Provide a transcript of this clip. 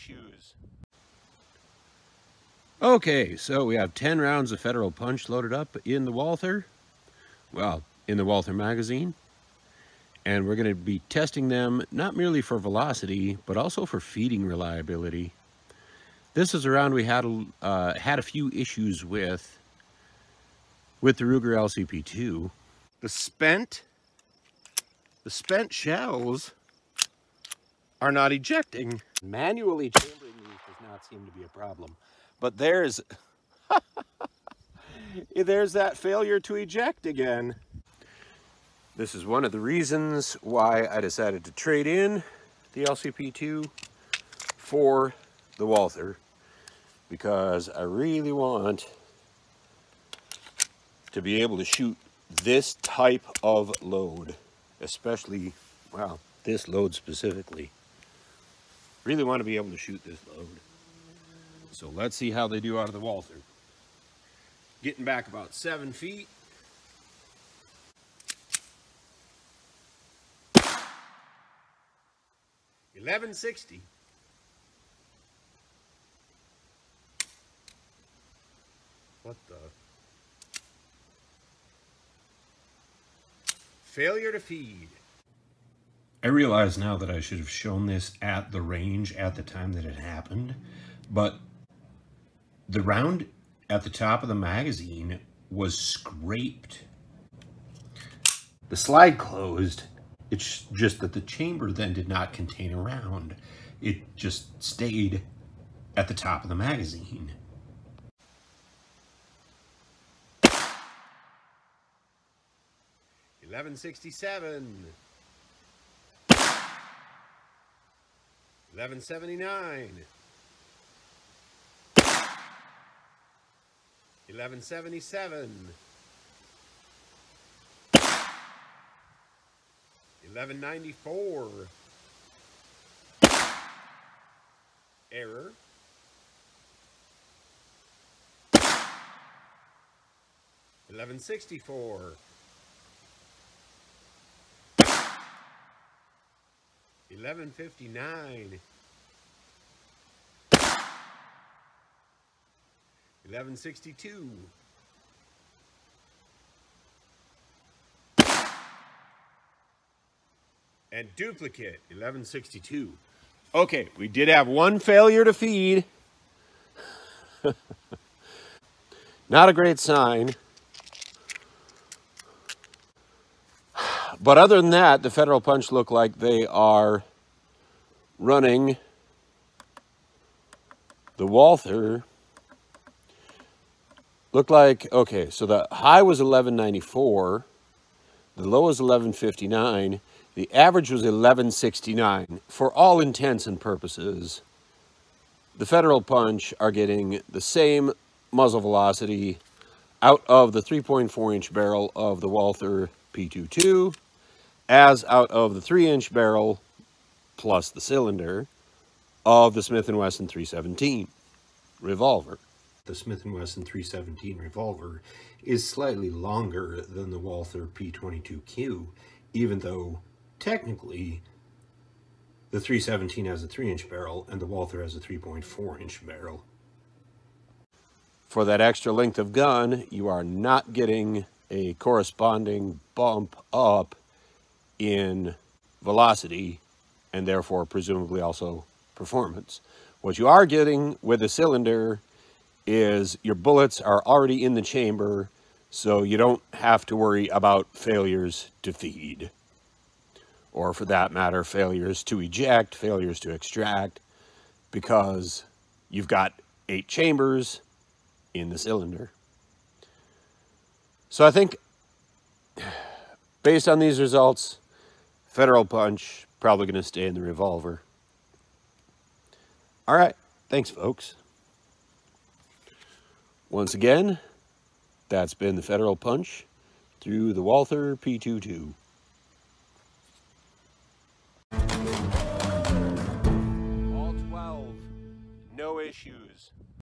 issues. Okay, so we have 10 rounds of Federal Punch loaded up in the Walther. Well, in the Walther magazine. And we're going to be testing them not merely for velocity, but also for feeding reliability. This is a round we had a few issues with the Ruger LCP2. The spent shells are not ejecting. Manually chambering these does not seem to be a problem. But there's that failure to eject again. This is one of the reasons why I decided to trade in the LCP2 for the Walther, because I really want to be able to shoot this type of load, especially, well, this load specifically. Really want to be able to shoot this load. So let's see how they do out of the Walther. Getting back about 7 feet. $11.60. What the? Failure to feed. I realize now that I should have shown this at the range at the time that it happened, but the round at the top of the magazine was scraped. The slide closed. It's just that the chamber then did not contain a round. It just stayed at the top of the magazine. $11.67. $11.79. $11.77. $11.94. Error. $11.64. $11.59. $11.62. And duplicate, $11.62. Okay, we did have one failure to feed. Not a great sign. But other than that, the Federal Punch look like they are running the Walther. Looked like, okay, so the high was $11.94. The low was $11.59. The average was $11.69. For all intents and purposes, the Federal Punch are getting the same muzzle velocity out of the 3.4-inch barrel of the Walther P22 as out of the 3-inch barrel plus the cylinder of the Smith & Wesson 317 revolver. The Smith & Wesson 317 revolver is slightly longer than the Walther P22Q, even though technically the 317 has a 3-inch barrel and the Walther has a 3.4-inch barrel. For that extra length of gun, you are not getting a corresponding bump up in velocity and therefore presumably also performance. What you are getting with a cylinder is your bullets are already in the chamber, so you don't have to worry about failures to feed. Or for that matter, failures to eject, failures to extract, because you've got 8 chambers in the cylinder. So I think, based on these results, Federal Punch probably going to stay in the revolver. All right, thanks, folks. Once again, that's been the Federal Punch through the Walther P22. All 12, no issues.